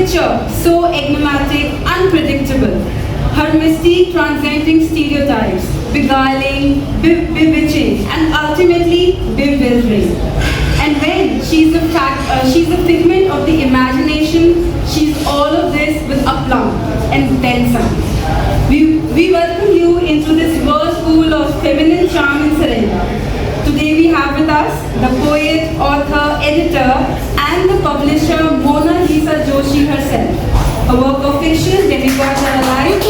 picture so enigmatic, unpredictable. Her mystique transcending stereotypes, beguiling, bewitching, and ultimately bewildering. And when she's a figment of the imagination, she's all of this with aplomb and then some. We welcome you into this whirlpool of feminine charm and surrender. Today we have with us the poet, author, editor, and the publisher Mona Lisa Joshi herself. A work of fiction, Demigods Are Alive.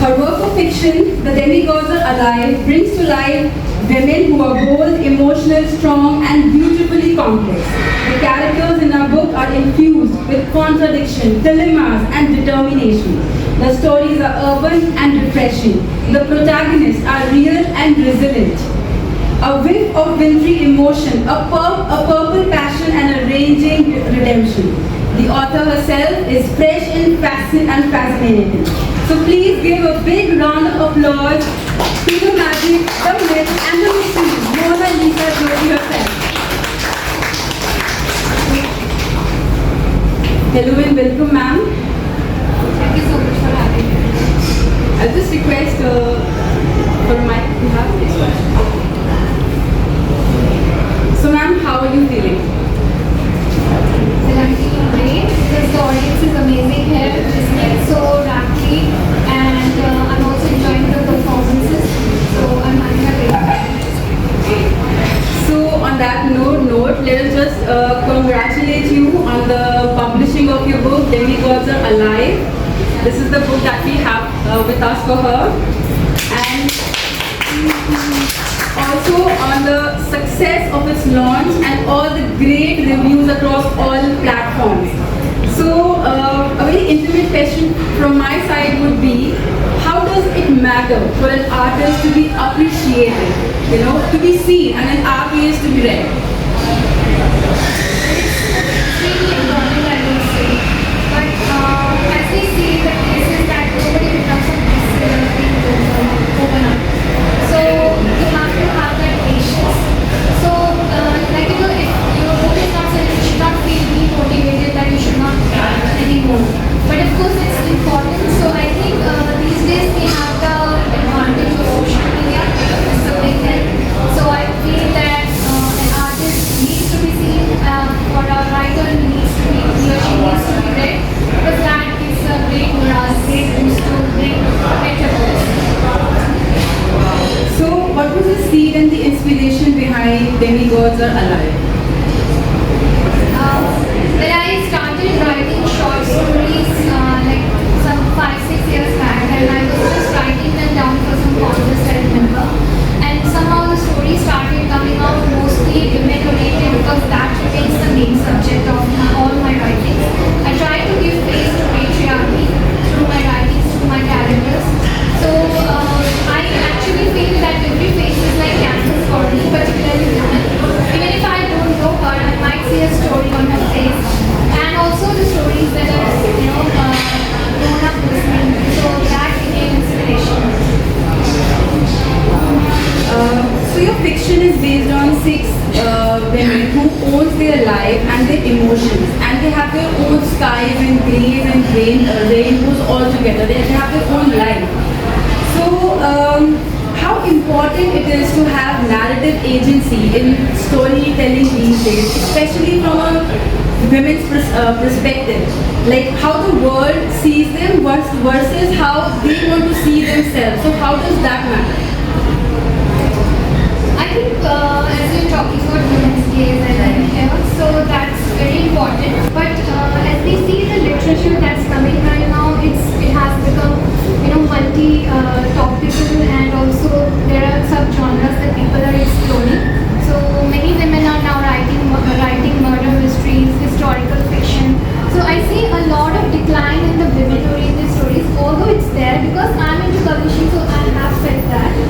Her work of fiction, The Demigods Are Alive, brings to life women who are bold, emotional, strong, and beautifully complex. The characters in our book are infused with contradiction, dilemmas, and determination. The stories are urban and refreshing. The protagonists are real and resilient. A whiff of wintry emotion, a purple passion, and a raging redemption. The author herself is fresh and fascinating. So please give a big round of applause to the magic, the myth, and the mystery, Mona Lisa Joshi herself. Hello and welcome, ma'am. Thank you so much for having me. I'll just request for my behalf next question. So, ma'am, how are you feeling? Well, I'm feeling great because the audience is amazing here, listening so rapidly, and I'm also enjoying the performances. So I'm having a great time. So, on that note, let us just congratulate you on the publishing of your book, Demigods Are Alive. This is the book that we have with us for her. And also on the success of its launch and all the great reviews across all platforms. So, a very intimate question from my side would be, how does it matter for an artist to be appreciated, to be seen, and an art piece to be read? Extremely important, I would say. But as we see, the case is that nobody becomes a being open up. So you have to have that patience. So, if your book is not selling, you should not feel demotivated that you should not write anymore. But of course, it's important. So I think these days we have the advantage of social media. It's a big help. So I feel that an artist needs to be seen, or a writer needs to be, he or she needs to be read, because that gives a great morale, great boost to bring better books. So, what was the seed and the inspiration behind Demigods Are Alive? When I started writing short stories like some 5-6 years back, and I was just writing them down for some contest, I remember. And somehow the story started coming out mostly women oriented because that remains the main subject of all my writings. I try to give face to patriarchy through my writings, through my characters. So I actually feel that every face is like canvas for me, particularly women. Even if I don't know her, I might see a story on her face. And also the stories that are, grown up listening. So that became inspiration. So your fiction is based on 6 women who owns their life and their emotions, and they have their own skies and grays and rainbows all together. They have their own life. So how important it is to have narrative agency in storytelling these days, especially from a women's perspective, like how the world sees them versus how they want to see themselves. So how does that matter? I think as you're talking about Women's Days and here, so that's very important. But as we see the literature that's coming right now, it has become multi-topical, and also there are sub-genres that people are exploring. So many women are now writing murder mysteries, historical fiction. So I see a lot of decline in the women-oriented stories, although it's there because I'm into publishing, so I have felt that.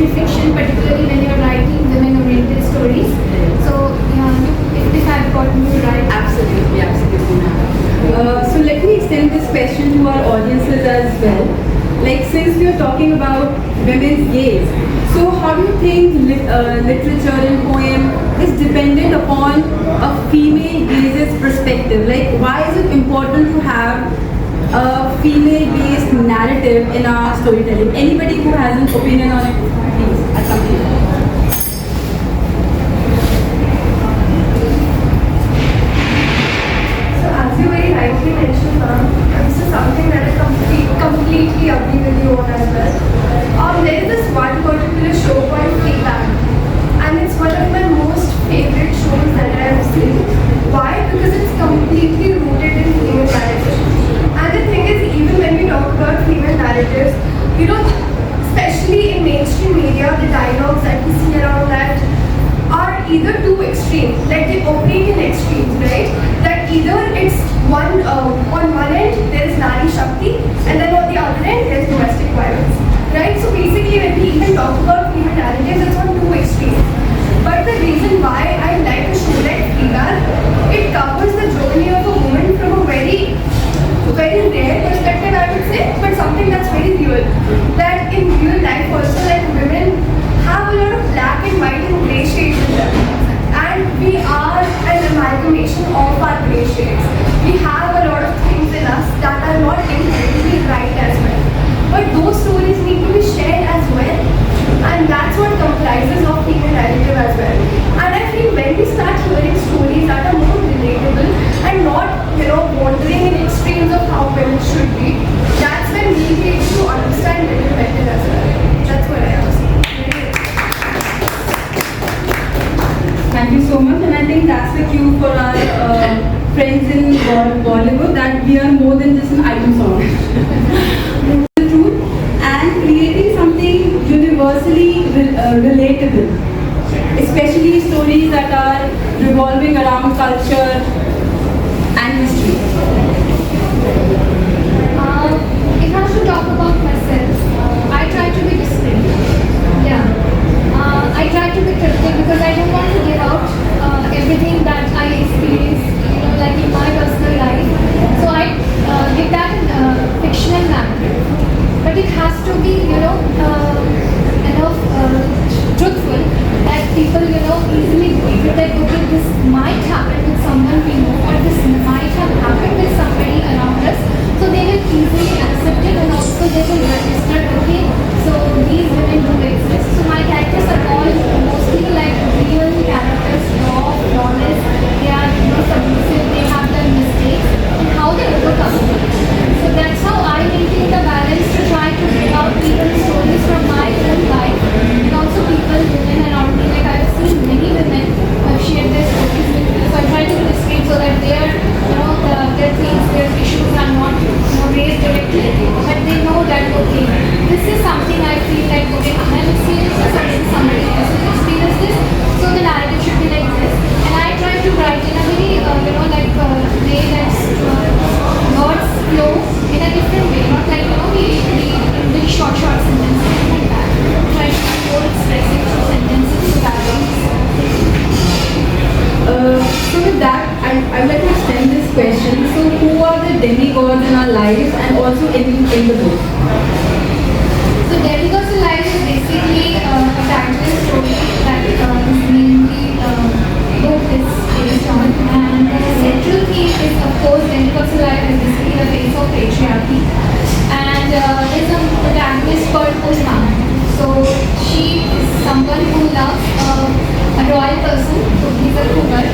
literary fiction, particularly when you're writing women-oriented stories. So, if I've gotten you right. Absolutely, absolutely. So let me extend this question to our audiences as well. Like, since we are talking about women's gaze, so how do you think literature and poem is dependent upon a female gaze's perspective? Like, why is it important to have a female-based narrative in our storytelling? Anybody who has an opinion on it, please, at some point. So as you very rightly mentioned, ma'am, this is something that I completely agree with you on as well. There is this one particular show called Fleabag, and it's one of my most favorite shows that I have seen. Why? Because it's completely rooted in female narratives. And the thing is, even when we talk about female narratives, especially in mainstream media, the dialogues that we see around that are either too extreme, like they operate in extremes, right? That either it's on one end there is Nari Shakti, and then on the other end there is domestic violence, right? So basically, when we even talk about female narratives, it's on two extremes. But the reason why I like a show like Fleabag, it covers the journey of a woman from a very rare perspective, I would say, but something that's very real. That in real life also, like women have a lot of black and white and grey shades in them. And we are an amalgamation of our grey shades. We have a lot of things in us that are not inherently right as well. But those stories need to be shared as well. And that's what comprises of female narrative as well. And I feel when we start hearing stories that are more relatable and not, wandering in extremes of how women should be, that's when we'll be able to understand women better as well. That's what I have. Thank you so much, and I think that's the cue for our friends in Bollywood that we are more than just an item song. The truth and creating something universally relatable, especially stories that are revolving around culture and history. If I was to talk about myself, I try to be discreet. Yeah. I try to be cryptic because I don't want to give out everything that I experience, like in my personal life. So I give that in fictional manner. But it has to be, enough truthful that people, easily believe it that okay, this might happen with someone we know, or this might have happened with somebody around us. So they will easily accept it, and also they will register, okay, so these women do exist. So my characters are all mostly like real characters, raw, flawless. They are submissive, they have their mistakes, and how they overcome it. So that's how I maintain the balance to try to bring out people's stories from my own life, and also people, women around me. Like I've seen many women who have shared their stories with me. So I try to be discreet so that their things, their issues are not raised directly, but they know that okay, this is something I feel like okay, I have experienced this, or somebody else has experienced this, so the narrative should be like this. And I try to write in a very way that's words flow in a different way, not like we very short sentences like that. Try to be more expressive through sentences to balance. So with that, I would like to extend this question. So who are the demigods in our lives and also in the book? So Demigods Alive is basically a timeless story that is mainly book is based on, and the central theme is of course Demigods Alive is basically the face of patriarchy, and there's a protagonist called Ulma. So she is someone who loves a royal person, so he's a cougar,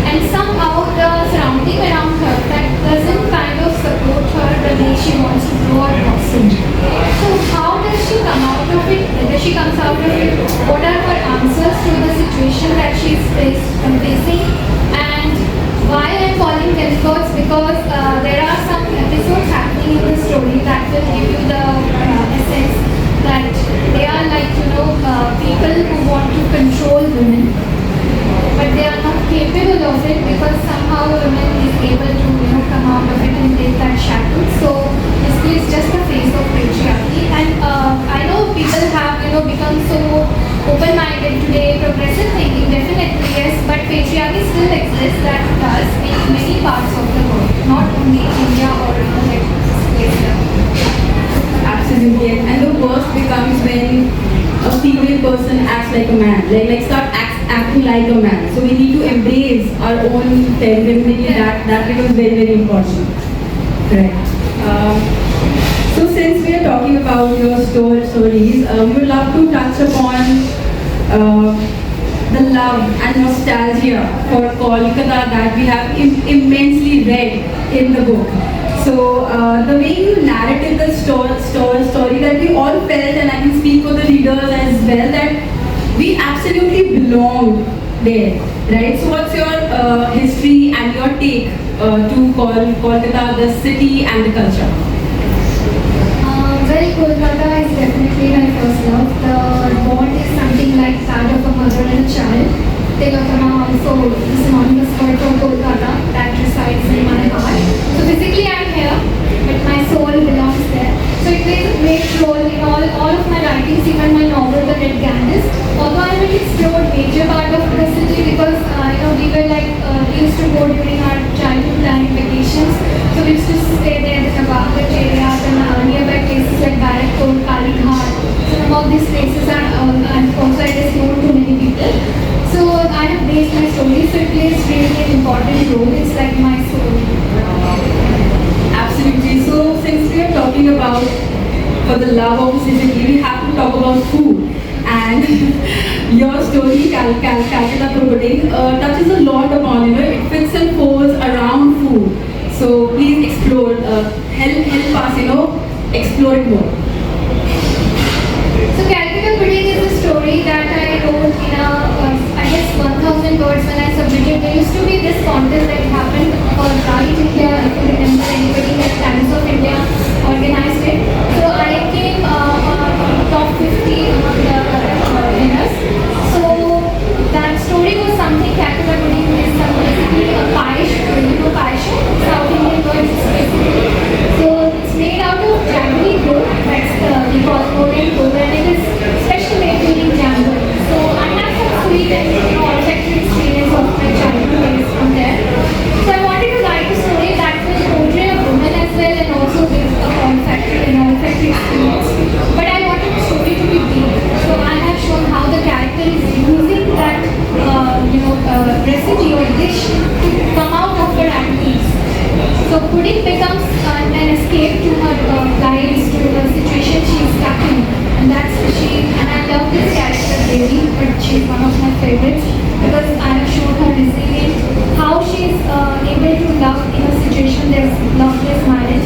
and somehow the surrounding around her that doesn't kind of support her the way she wants to grow or blossom. So how does she come out of it? Whether she comes out of it, what are her answers to the situation that she's facing, and why I'm calling demigods? Because there are some episodes happening in the story that will give you the essence that they are like people who want to control women, but they are not capable of it because somehow women is able to come out of it and break that shackle. So this is just a phase of patriarchy, and I know people have become so open-minded today, progressive thinking, definitely yes, but patriarchy still exists, that does, in many parts of the world, not only India or like Asia. Absolutely, and the worst becomes when a female person acts like a man, like start acting like a man. So we need to embrace our own femininity. That becomes very very important. Correct. So since we are talking about your stories, we would love to touch upon the love and nostalgia for Kolkata that we have immensely read in the book. So the way you narrated the story that we all felt, and I can speak for the readers as well, that we absolutely belonged there, right? So what's your history and your take to Kolkata, the city and the culture? Well, Kolkata is definitely my first love. The bond is something like that of a mother and a child. Tilakama also is synonymous word for Kolkata that resides in my heart. So physically I'm here, but my soul belongs there. So it plays a great role in all of my writings, even my novel, The Red Ganges. Although I haven't explored major part of the city because we were we used to go during our childhood planning vacations. So we used to stay there in the Nababganj areas and nearby places like Barakpur, Kalighat. So some of these places are and also it is known to many people. So I have based my story, so it plays really an important role. It's like my soul. Absolutely. So since we are talking about for the love of city, we have to talk about food. And your story, Calcutta Property, touches a lot upon, it fits and falls around food. So please explore, help us, explore it more. So Calcutta Pudding is a story that I wrote in I guess 1,000 words when I submitted. There used to be this contest that happened called Right India, if you remember anybody, that Times of India organized it. So I came top 50 among the winners. So that story was something, Calcutta Pudding is basically a paesh, paesh, South Indian words basically. So it's made out of jaggery dough, that's we call Korean dough, and it is specially made during January. So I have some sweet and olfactory experience of my childhood days from there. So I wanted to write a story that will portray a woman as well and also with a olfactory experience. But I wanted the story to be deep. So I have shown how the character is using that recipe or dish to come out of her activities. So pudding becomes an escape to her guides, to the situation she is stuck in. And I love this character really, but she's one of my favorites because I have shown her resilience, how she is able to love in a situation there's loveless marriage,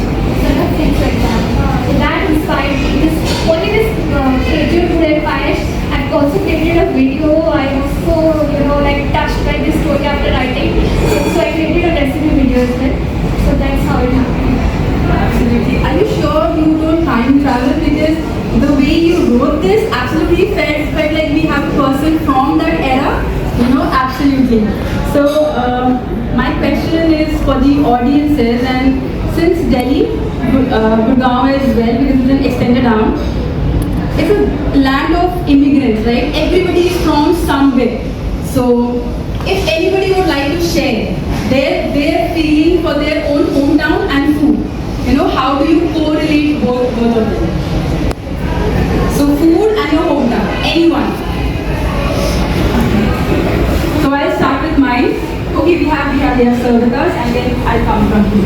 things like that. So that inspired me. Only this Khejur Gudel Paesh, I've also created a video. I was so touched by this story after writing. So I created a recipe video as well. So that's how it happened. Absolutely. Are you sure you don't time travel? Because the way you wrote this absolutely felt like we have a person from that era. Absolutely. So my question is for the audiences, and since Delhi, Gurgaon as well, because it's an extended arm, it's a land of immigrants, right? Everybody is from somewhere. So if anybody would like to share their feeling for their own hometown and food, how do you correlate both of them? So food and your hometown, anyone. So I'll start with mine. Okay, we have served with us, and then I'll come from you.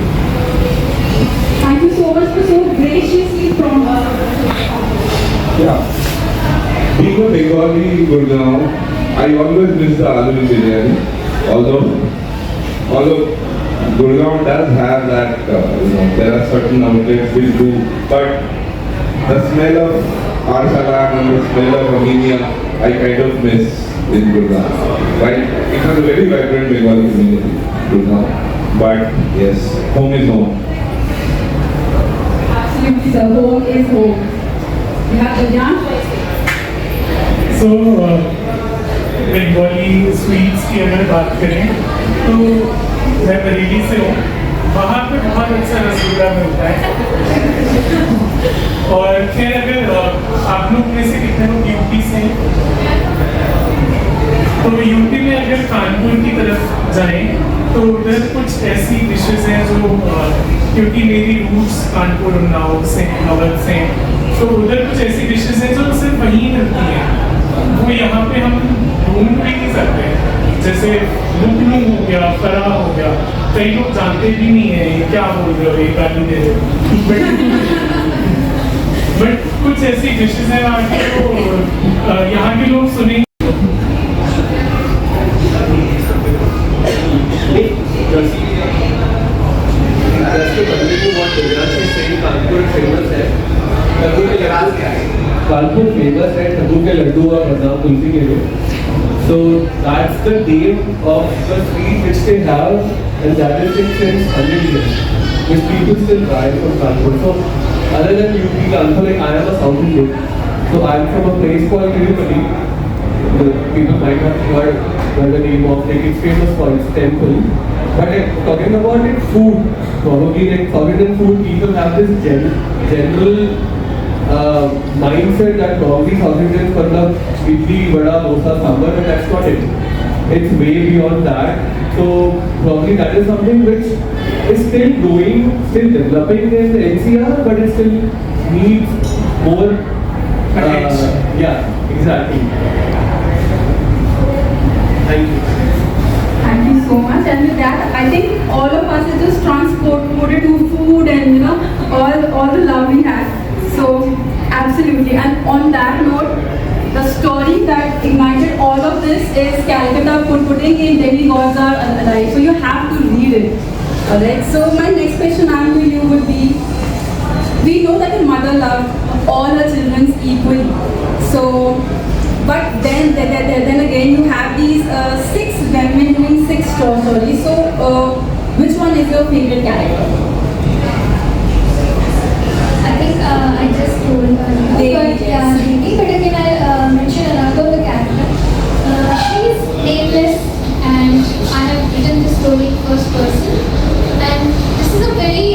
Thank you so much for so graciously from Yeah. Being a Bengali Gurgaon, I always miss the aloo biryani. Although Gurgaon does have that, there are certain outlets which do, but the smell of Arsalan and the smell of Armenia, I kind of miss in Gurgaon. Right? It has a very vibrant Bengali community, Gurgaon. But yes, home is home. Absolutely, sir. Home is home. You have the Jan? So, Bengali sweets की अगर बात करें तो मैं बरेली से हूँ, वहाँ पे बहुत अच्छा रसगुल्ला मिलता है। और खैर अगर आप लोग में से कितने लोग यूपी से हैं जाएं तो उधर कुछ ऐसी डिशेस हैं जो क्योंकि मेरी रूट्स कानपुर उन्नाव से हैं, अवध से हैं, तो उधर कुछ ऐसी डिशेस हैं जो सिर्फ वहीं मिलती हैं, वो यहाँ पे हम ढूंढ भी नहीं सकते। जैसे लुकनू हो गया, फरा हो गया, कई लोग जानते भी नहीं है ये क्या बोल रहे हो, ये गाली दे रहे हो। बट कुछ ऐसी डिशेस हैं वहाँ की तो यहाँ के लोग सुनेंगे। कानपुर फेमस है कद्दू के लड्डू और बदाम कुल्फी के लिए. So that's the name of the sweet which they have, and that is it since 100 years, which people still buy from Kanpur. So other than UP, Kanpur, like I am a South Indian, so I am from a place called Tirupati. The people might have heard by the name of, like it's famous for its temple. But talking about it, food, probably like South Indian food, people have this general mindset that probably South Indians matlab idli, vada, dosa, sambar, but that's not it. It's way beyond that. So probably that is something which is still growing, still developing in the NCR, but it still needs more. Yeah, exactly. Thank you. Thank you so much. And with that, I think all of us are just transported to food and all the love we have. So absolutely. And on that note, the story that ignited all of this is Calcutta Pudding in Demigods Are Alive. So you have to read it. Alright. So my next question to you would be: we know that a mother loves all her children equally. So, but then again you have these 6 women doing 6 stories. So which one is your favorite character? I think I just told Devi, yes. Devi, but again I'll mention another character. She's nameless, and I have written this story in first person. And this is a very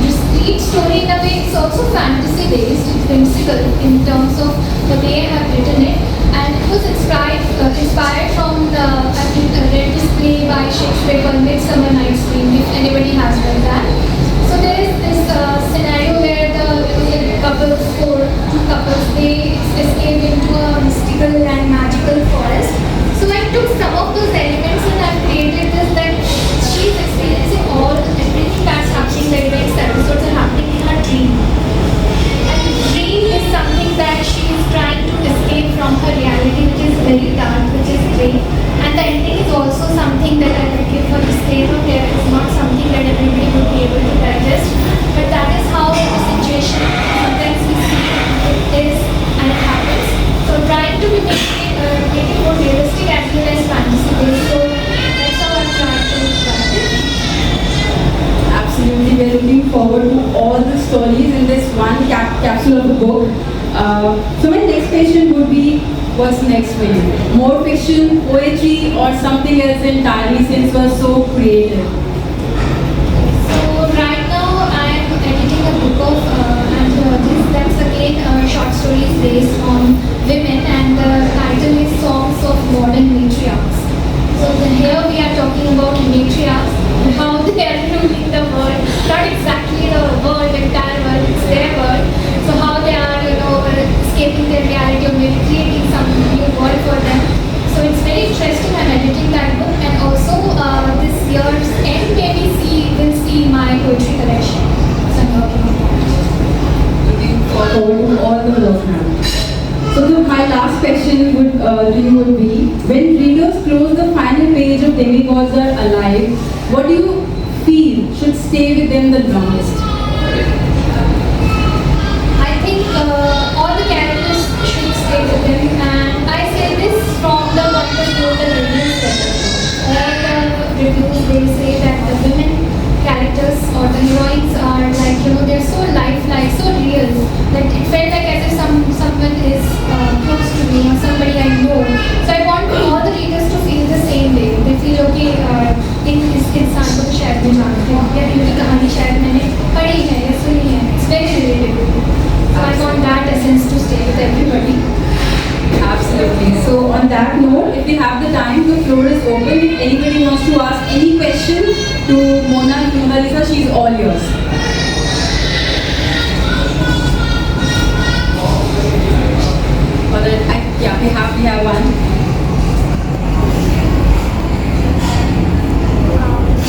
discreet story in a way. It's also fantasy based, it's whimsical in terms of the way I have written it. And it was inspired from the, I think, read this play by Shakespeare called Midsummer Night's Dream, if anybody has read that. So there is this scenario where the couples, two couples, they escape into a mystical and magical forest. So I took some of those elements and I created this, that she's experiencing everything that's happening, the events, the episodes are happening in her dream. And dream is something that she is trying to escape from her reality, which is very dark, which is grey. And the ending is also something that I will give her disclaimer here. It's not something that everybody will be able to digest. But that is how the situation sometimes we see it is and it happens. So trying to make it more realistic as well as fantasy based. So that's how I'm trying to write it. Absolutely, we're looking forward to all the stories in this one capsule of the book. So my next question would be, what's next for you? More fiction, poetry, or something else entirely, since you are so creative? So right now I'm editing a book of that's again short stories based on women, and the title is Songs of Modern Matriarchs. So here we are talking about matriarchs and how they are ruling the world, not exactly the world, the entire world, it's their world. So how they are, escaping their reality or maybe creating some new world for them. So it's very interesting. I'm editing that book, and also this year's end maybe we'll see my poetry collection. So I'm working on that. Looking forward to all the work now. So my last question to you would be: when readers close the final page of Demigods Are Alive, what do you feel should stay with them the longest? I think all the characters should stay with them, and I say this from the point of view of the reviews. All the reviews, they say that the women characters or the heroines are like, they're so lifelike, so real, that it felt like as if someone is close to me or somebody I know. So I want all the readers to feel the same way. They feel okay, इस इंसान को तो शायद मैं जानती हूँ, या इनकी कहानी शायद मैंने that note, if we have the time, the floor is open. If anybody wants to ask any question to Mona Lisa, she's all yours. Yeah, we have one.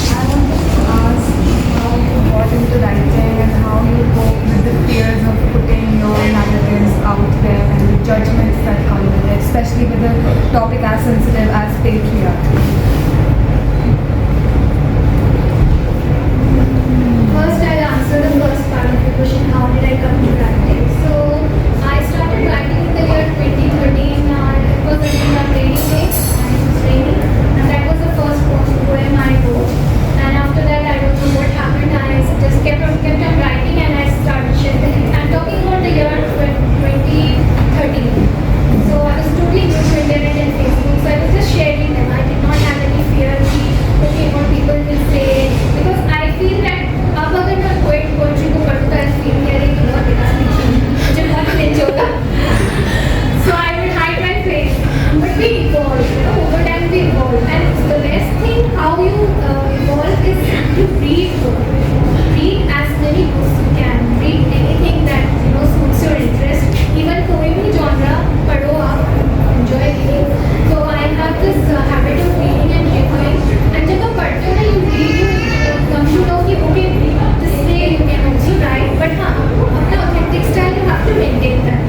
I wanted to ask how you got into writing and how you cope with the fears of putting your narratives out there and the judgments that come with it, especially with a topic as sensitive as patriarchy. First, I'll answer the first part of the question, how did I come to writing? So, I started writing in the year 2013. It was a rainy day, and it was raining, and that was the first poem I wrote. And after that, I don't know what happened. I just kept on writing, and I started sharing. I'm talking about the year 2013. So I was totally new to internet and Facebook, so I was just sharing them. I did not have any fear of okay, what people will say, because I feel that अब अगर मैं poetry को पढ़ता है feel करें तो बहुत बेकार लिखी मुझे बहुत क्रिंज होगा. So I would hide my face, but we evolve, over time we evolve, and the best thing how you evolve is to read as many books you can, read anything that suits your interest, even कोई भी genre पढ़ो आप, enjoy reading. So I have this habit of reading and reviewing, and जब आप पढ़ते हो ना you read, you come to know कि okay this way you can also write, but हाँ आपको अपना authentic style you have to maintain that,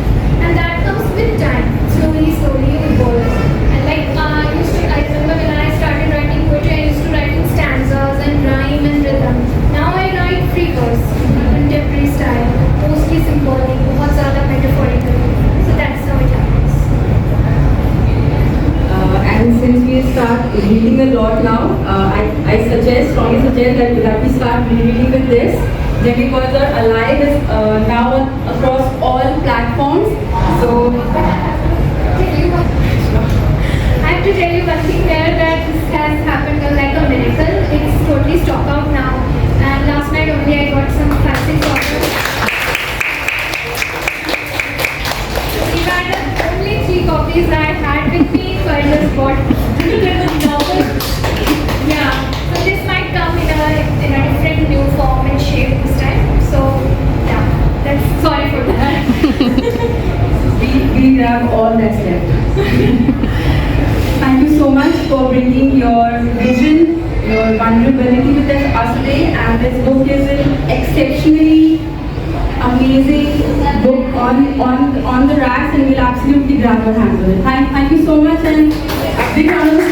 and that comes with time. Slowly you evolve. And like I remember when I started writing poetry, I used to write in stanzas and rhyme and rhythm. Now I write free verse, contemporary style, mostly symbolic, बहुत ज़्यादा metaphorical. So that's how it happens. And since we start reading a lot now, I strongly suggest that we start reading with this. Demigods Are Alive is now across all platforms. So I have to tell you one thing there, that this has happened like a miracle. It's totally stock out now, and last night only I got some fancy orders. These are the only 3 copies I had with me, so I just bought the novel. Yeah, so this might come in a different new form and shape this time. So yeah, that's sorry for that. we grab all that's left. Thank you so much for bringing your vision, your vulnerability with us today, and this book is an exceptionally amazing book on the racks, and we'll absolutely grab our hands on it. Thank you so much, and a big round of